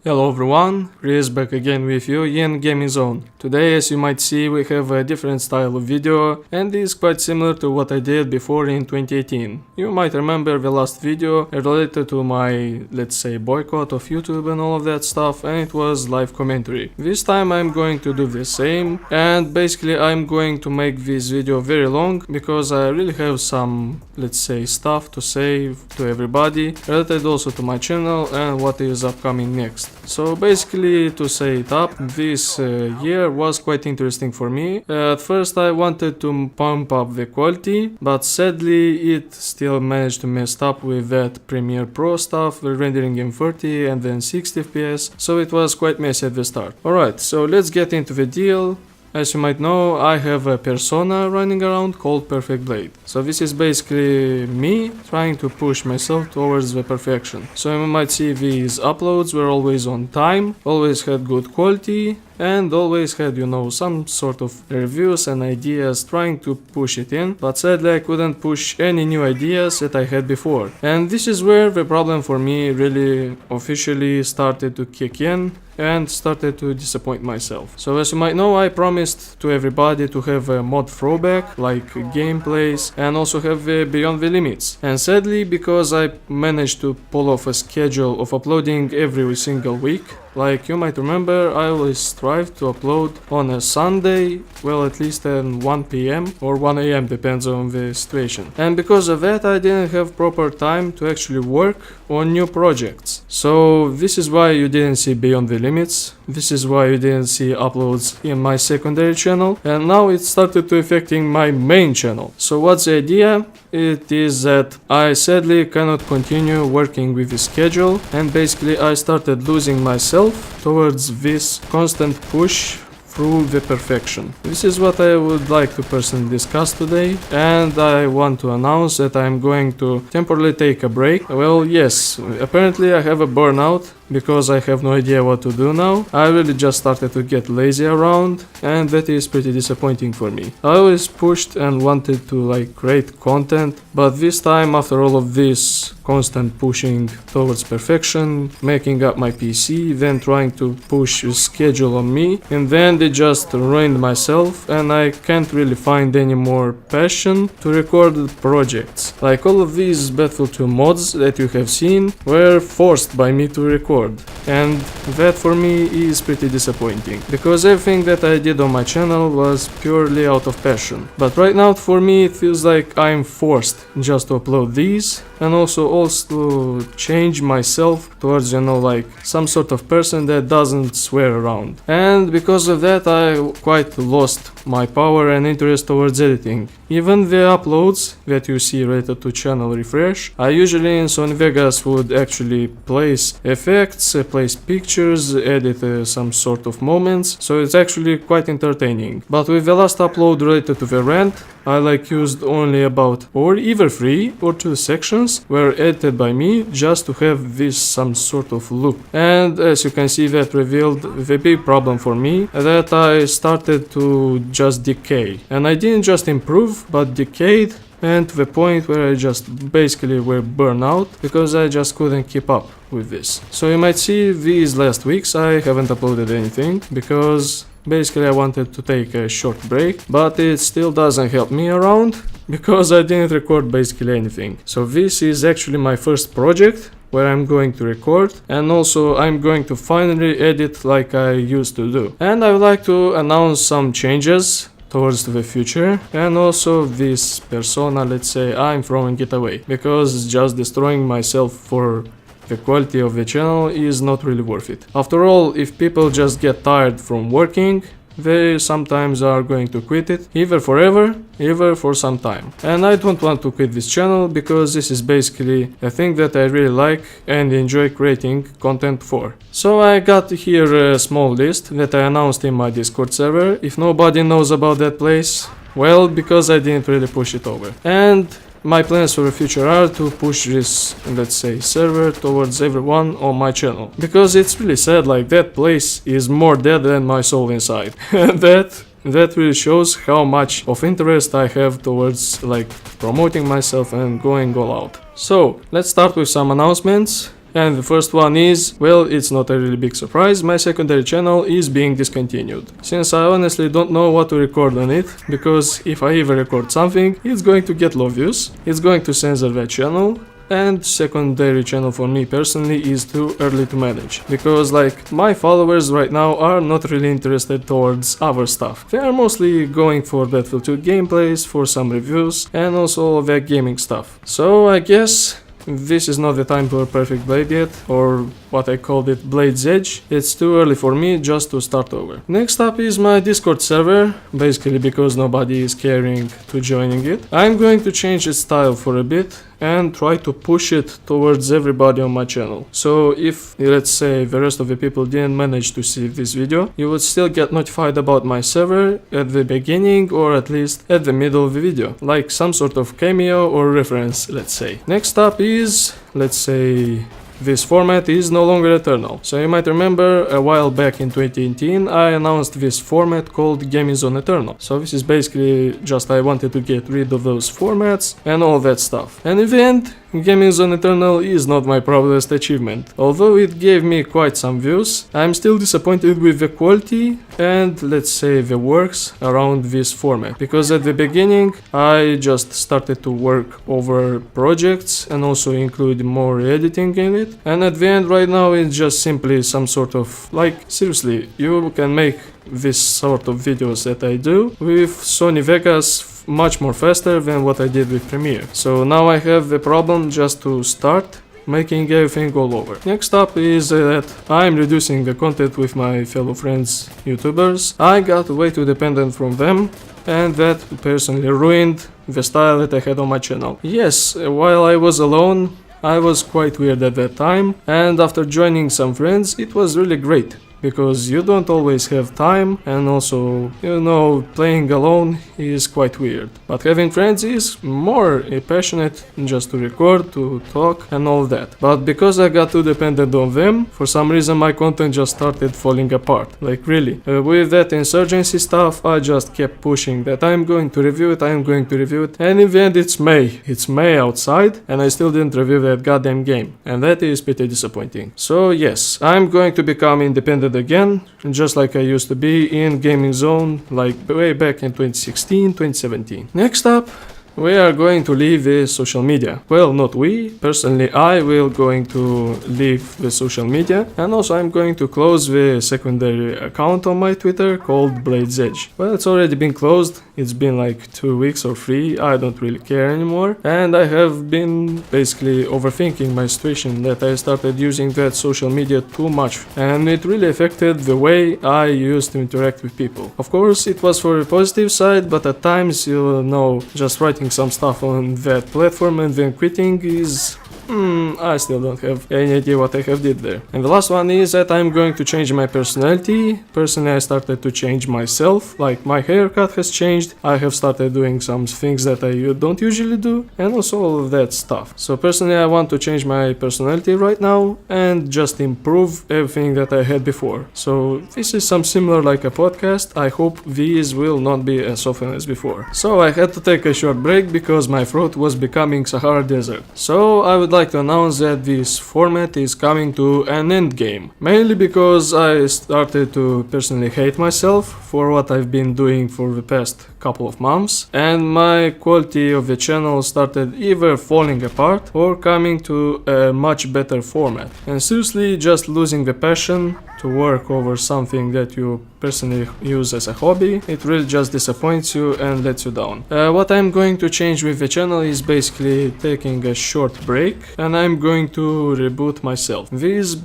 Hello everyone, Chris back again with you in Gaming Zone. Today, as you might see, we have a different style of video and it is quite similar to what I did before in 2018. You might remember the last video related to my, let's say, boycott of YouTube and all of that stuff, and it was live commentary. This time I'm going to do the same, and basically I'm going to make this video very long because I really have some, let's say, stuff to say to everybody, related also to my channel and what is upcoming next. So basically, to say it up, this year was quite interesting for me. At first I wanted to pump up the quality, but sadly it still managed to mess up with that Premiere Pro stuff, rendering in 30 and then 60 FPS, so it was quite messy at the start. Alright, so let's get into the deal. As you might know, I have a persona running around called Perfect Blade. So this is basically me trying to push myself towards the perfection. So you might see these uploads were always on time, always had good quality, and always had, you know, some sort of reviews and ideas trying to push it in, but sadly I couldn't push any new ideas that I had before. And this is where the problem for me really officially started to kick in and started to disappoint myself. So as you might know, I promised to everybody to have a mod throwback, like gameplays, and also have Beyond the Limits. And sadly, because I managed to pull off a schedule of uploading every single week, like you might remember, I always strive to upload on a Sunday, well, at least at 1 PM or 1 AM, depends on the situation. And because of that, I didn't have proper time to actually work on new projects. So this is why you didn't see Beyond the Limits, this is why you didn't see uploads in my secondary channel, and now it started to affecting my main channel. So what's the idea? It is that I sadly cannot continue working with the schedule, and basically I started losing myself towards this constant push through the perfection. This is what I would like to personally discuss today, and I want to announce that I'm going to temporarily take a break. Well, yes, apparently I have a burnout because I have no idea what to do now. I really just started to get lazy around, and that is pretty disappointing for me. I always pushed and wanted to create content, but this time, after all of this constant pushing towards perfection, making up my PC, then trying to push a schedule on me, and then they just ruined myself, and I can't really find any more passion to record projects. Like all of these Battlefield 2 mods that you have seen were forced by me to record. And that for me is pretty disappointing, because everything that I did on my channel was purely out of passion. But right now for me it feels like I'm forced just to upload these, and also change myself towards, you know, like some sort of person that doesn't swear around. And because of that I quite lost my power and interest towards editing. Even the uploads that you see related to channel refresh, I usually in Sony Vegas would actually place effects, place pictures, edit some sort of moments, so it's actually quite entertaining. But with the last upload related to the rant, I used only about or either 3 or 2 sections were edited by me just to have this some sort of loop. And as you can see, that revealed the big problem for me, that I started to just decay. And I didn't just improve, but decayed, and to the point where I just basically were burned out because I just couldn't keep up with this. So you might see these last weeks I haven't uploaded anything because basically I wanted to take a short break, but it still doesn't help me around because I didn't record basically anything. So this is actually my first project where I'm going to record, and also I'm going to finally edit like I used to do. And I would like to announce some changes towards the future, and also this persona, let's say, I'm throwing it away because just destroying myself for the quality of the channel is not really worth it. After all, if people just get tired from working, they sometimes are going to quit it, either forever, either for some time. And I don't want to quit this channel because this is basically a thing that I really like and enjoy creating content for. So I got here a small list that I announced in my Discord server. If nobody knows about that place, well, because I didn't really push it over. And my plans for the future are to push this, let's say, server towards everyone on my channel. Because it's really sad, like that place is more dead than my soul inside. And that really shows how much of interest I have towards promoting myself and going all out. So let's start with some announcements. And the first one is, well, it's not a really big surprise, my secondary channel is being discontinued. Since I honestly don't know what to record on it, because if I ever record something, it's going to get low views, it's going to censor that channel, and secondary channel for me personally is too early to manage, because like my followers right now are not really interested towards our stuff. They are mostly going for Battlefield 2 gameplays, for some reviews, and also their gaming stuff. So I guess this is not the time for Perfect Blade yet, or what I called it Blade's Edge. It's too early for me just to start over. Next up is my Discord server, basically because nobody is caring to joining it. I'm going to change its style for a bit and try to push it towards everybody on my channel. So if, let's say, the rest of the people didn't manage to see this video, you would still get notified about my server at the beginning or at least at the middle of the video, like some sort of cameo or reference, let's say. Next up is, let's say, this format is no longer eternal. So you might remember a while back in 2018 I announced this format called Gaming Zone Eternal. So this is basically just I wanted to get rid of those formats and all that stuff. And in the end, Gaming Zone Eternal is not my proudest achievement. Although it gave me quite some views, I'm still disappointed with the quality and, let's say, the works around this format. Because at the beginning I just started to work over projects and also include more editing in it. And at the end right now it's just simply some sort of, like, seriously, you can make this sort of videos that I do with Sony Vegas much more faster than what I did with Premiere. So now I have the problem just to start making everything all over. Next up is that I'm reducing the content with my fellow friends YouTubers. I got way too dependent from them, and that personally ruined the style that I had on my channel. Yes, while I was alone, I was quite weird at that time, and after joining some friends, it was really great. Because you don't always have time, and also, you know, playing alone is quite weird. But having friends is more passionate, just to record, to talk and all that. But because I got too dependent on them, for some reason my content just started falling apart. Like really. With that insurgency stuff, I just kept pushing that I'm going to review it, I'm going to review it. And in the end it's May. It's May outside and I still didn't review that goddamn game. And that is pretty disappointing. So yes, I'm going to become independent again, just like I used to be in Gaming Zone, like way back in 2016, 2017. Next up, we are going to leave the social media. Well, not we, personally I will going to leave the social media, and also I'm going to close the secondary account on my Twitter called Blade's Edge. Well, it's already been closed, it's been like 2 weeks or 3, I don't really care anymore, and I have been basically overthinking my situation that I started using that social media too much, and it really affected the way I used to interact with people. Of course, it was for a positive side, but at times, you know, just writing some stuff on that platform and then quitting is... I still don't have any idea what I have did there. And the last one is that I'm going to change my personality. Personally, I started to change myself, like my haircut has changed, I have started doing some things that I don't usually do, and also all of that stuff. So personally, I want to change my personality right now and just improve everything that I had before. So this is some similar like a podcast. I hope these will not be as often as before. So I had to take a short break because my throat was becoming Sahara Desert. So I would like to announce that this format is coming to an end game. Mainly because I started to personally hate myself for what I've been doing for the past couple of months, and my quality of the channel started either falling apart or coming to a much better format. And seriously, just losing the passion to work over something that you personally use as a hobby, it really just disappoints you and lets you down. What I'm going to change with the channel is basically taking a short break, and I'm going to reboot myself. This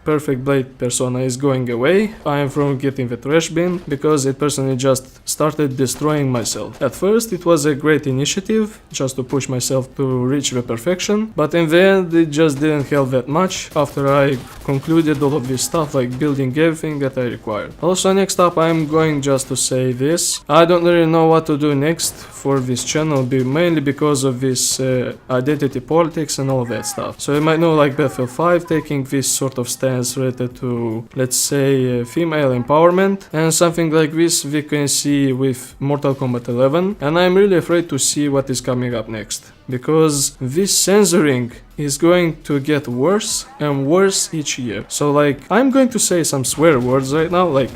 Perfect Blade persona is going away. I am from getting the trash bin because it personally just started destroying myself. At first it was a great initiative just to push myself to reach the perfection, but in the end it just didn't help that much after I concluded all of this stuff, like building everything that I required. Also, next up I'm going just to say this. I don't really know what to do next for this channel, mainly because of this identity politics and all that stuff. So you might know, like Battlefield 5 taking this sort of stand contents related to, let's say, female empowerment, and something like this we can see with Mortal Kombat 11, and I'm really afraid to see what is coming up next, because this censoring is going to get worse and worse each year. So like, I'm going to say some swear words right now, like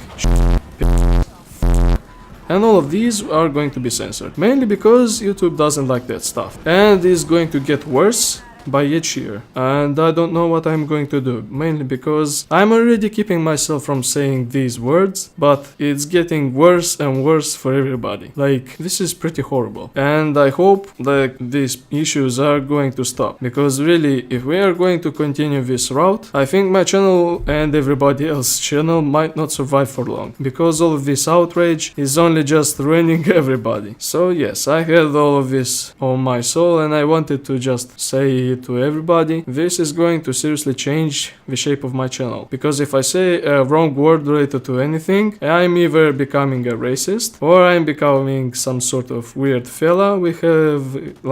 and all of these are going to be censored, mainly because YouTube doesn't like that stuff, and it's going to get worse by each year, and I don't know what I'm going to do, mainly because I'm already keeping myself from saying these words, but it's getting worse and worse for everybody. Like, this is pretty horrible, and I hope that these issues are going to stop, because really, if we are going to continue this route, I think my channel and everybody else's channel might not survive for long, because all of this outrage is only just ruining everybody. So yes, I had all of this on my soul, and I wanted to just say to everybody, this is going to seriously change the shape of my channel, because if I say a wrong word related to anything, I'm either becoming a racist or I'm becoming some sort of weird fella. We have,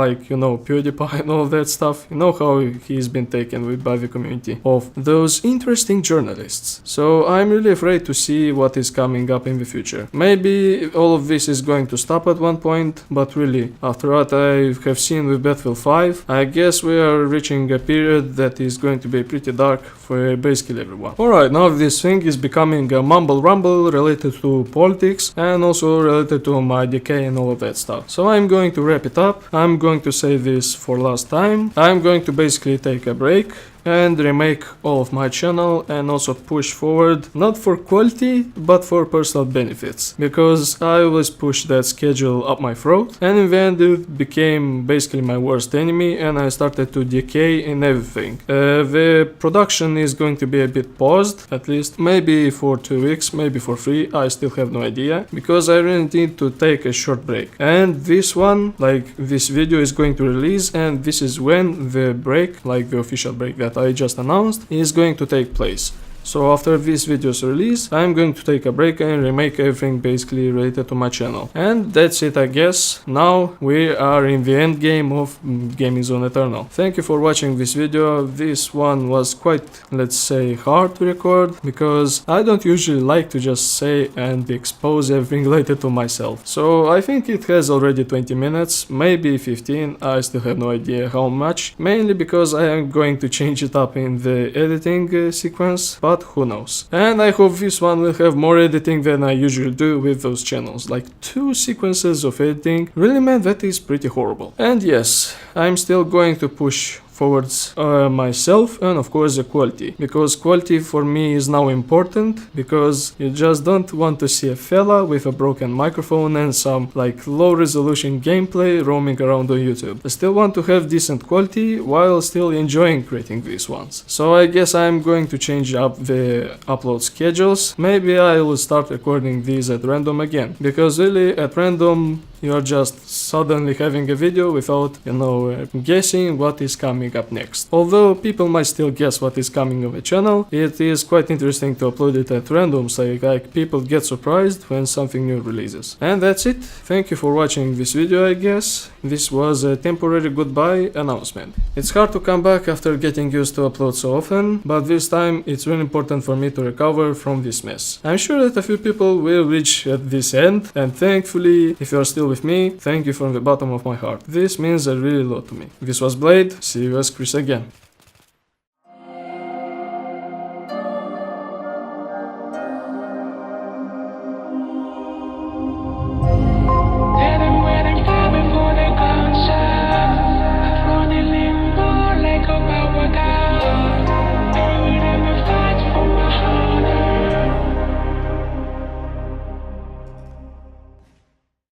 like, you know, PewDiePie and all that stuff. You know how he's been taken with by the community of those interesting journalists. So I'm really afraid to see what is coming up in the future. Maybe all of this is going to stop at one point, but really, after what I have seen with Battlefield 5, I guess we are reaching a period that is going to be pretty dark for basically everyone. Alright, now this thing is becoming a mumble rumble related to politics and also related to my decay and all of that stuff. So I'm going to wrap it up. I'm going to say this for last time. I'm going to basically take a break and remake all of my channel and also push forward, not for quality but for personal benefits, because I always pushed that schedule up my throat, and in the end it became basically my worst enemy and I started to decay in everything. The production is going to be a bit paused, at least maybe for 2 weeks, maybe for 3, I still have no idea, because I really need to take a short break. And this one, like this video, is going to release, and this is when the break, like the official break that I just announced, is going to take place. So after this video's release, I'm going to take a break and remake everything basically related to my channel. And that's it, I guess. Now we are in the end game of Gaming Zone Eternal. Thank you for watching this video. This one was quite, let's say, hard to record, because I don't usually like to just say and expose everything related to myself. So I think it has already 20 minutes, maybe 15, I still have no idea how much, mainly because I am going to change it up in the editing sequence, but who knows. And I hope this one will have more editing than I usually do with those channels. Like 2 sequences of editing, really man, that is pretty horrible. And yes, I'm still going to push forwards myself and of course the quality, because quality for me is now important, because you just don't want to see a fella with a broken microphone and some like low resolution gameplay roaming around on YouTube. I still want to have decent quality while still enjoying creating these ones. So I guess I'm going to change up the upload schedules. Maybe I will start recording these at random again, because really at random you are just suddenly having a video without, you know, guessing what is coming up next. Although people might still guess what is coming on the channel, it is quite interesting to upload it at random, so like people get surprised when something new releases. And that's it. Thank you for watching this video, I guess. This was a temporary goodbye announcement. It's hard to come back after getting used to upload so often, but this time it's really important for me to recover from this mess. I'm sure that a few people will reach at this end, and thankfully, if you are still with me, thank you from the bottom of my heart. This means a really lot to me. This was Blade, see you as Chris again.